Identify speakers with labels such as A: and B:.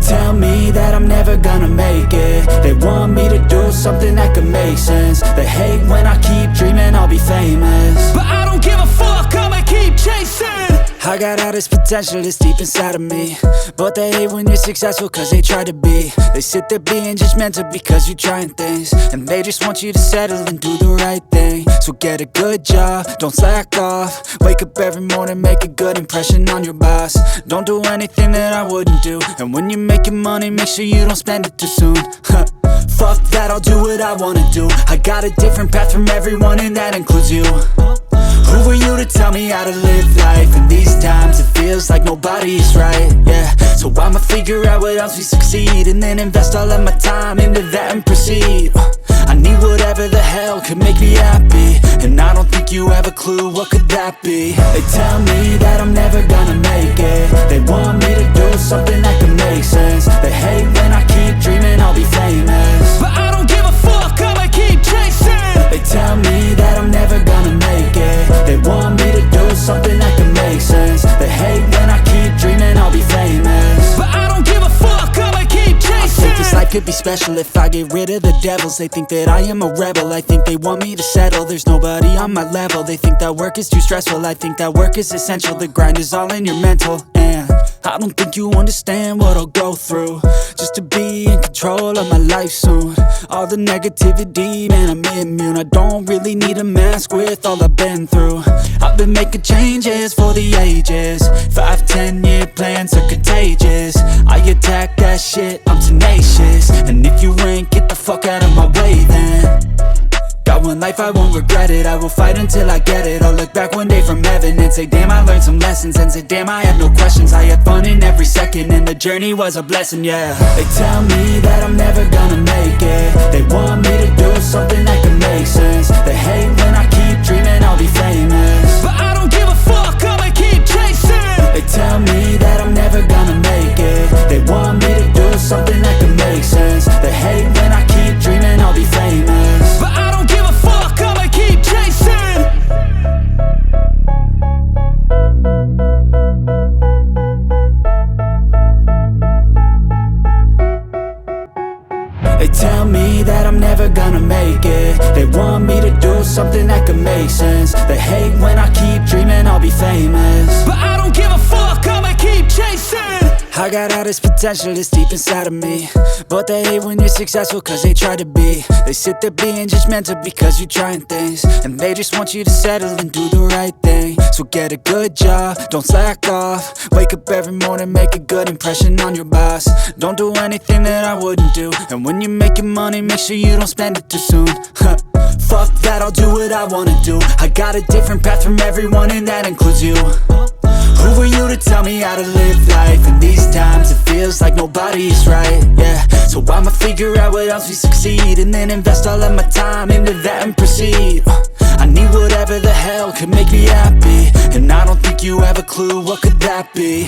A: tell me that I'm never gonna make it. They want me to do something that could make sense. They hate when I keep dreaming I'll be famous,
B: but I don't give a fuck, I'ma keep chasing.
A: I got all this potential that's deep inside of me, but they hate when you're successful cause they try to be. They sit there being judgmental because you're trying things, and they just want you to settle and do the right thing. So get a good job, don't slack off. Wake up every morning, make a good impression on your boss. Don't do anything that I wouldn't do, and when you're making money, make sure you don't spend it too soon. Fuck that, I'll do what I wanna do. I got a different path from everyone, and that includes you. Who are you to tell me how to live life? In these times it feels like nobody's right, yeah. So I'ma figure out what else we succeed, and then invest all of my time into that and proceed. I need whatever the hell could make me happy, and I don't think you have a clue what could that be. They tell me that I'm never gonna make it. They want me to do something that could make sense. They hate when I keep dreaming I'll be famous,
B: but I don't give a fuck, I'ma keep chasing.
A: They tell me that I'm never gonna make it. They want me to do something that can make sense. They hate when I keep dreaming I'll be famous,
B: but I don't give a fuck, I'ma keep chasing.
A: I think this life could be special if I get rid of the devils. They think that I am a rebel, I think they want me to settle. There's nobody on my level. They think that work is too stressful, I think that work is essential. The grind is all in your mental, and I don't think you understand what I'll go through just to be in control of my life soon. All the negativity, man, I'm immune. I don't really need a mask with all I've been through. I've been making changes for the ages. 5-10 year plans are contagious. I attack that shit, I'm tenacious. And if you ain't, get the fuck out of my way then. Got one life, I won't regret it. I will fight until I get it. I'll look back one day from heaven and say, damn, I learned some lessons. And say, damn, I had no questions. I had fun in every second, and the journey was a blessing, yeah. They tell me that I'm never gonna make it. They want me to do something that can make sense. They hate when I keep dreaming I'll be famous,
B: but I don't give a fuck, I'ma keep chasing.
A: They tell me that I'm never gonna make it. They want me to do something that can make sense. They hate when I keep dreaming I'll be famous,
B: but I don't give a fuck, I'ma keep chasing.
A: They tell me that I'm never gonna make it. They want me to do something that can make sense. They hate when I keep dreaming I'll be famous,
B: but I don't give a fuck, I'ma keep chasing.
A: I got all this potential that's deep inside of me, but they hate when you're successful cause they try to be. They sit there being judgmental because you're trying things, and they just want you to settle and do the right thing. So get a good job, don't slack off. Wake up every morning, make a good impression on your boss. Don't do anything that I wouldn't do, and when you're making money, make sure you don't spend it too soon. Fuck that, I'll do what I wanna do. I got a different path from everyone, and that includes you. Who are you to tell me how to live life? In these times it feels like nobody's right, yeah. So I'ma figure out what else we succeed, and then invest all of my time into that and proceed. I need whatever the hell could make me happy, and I don't think you have a clue what could that be.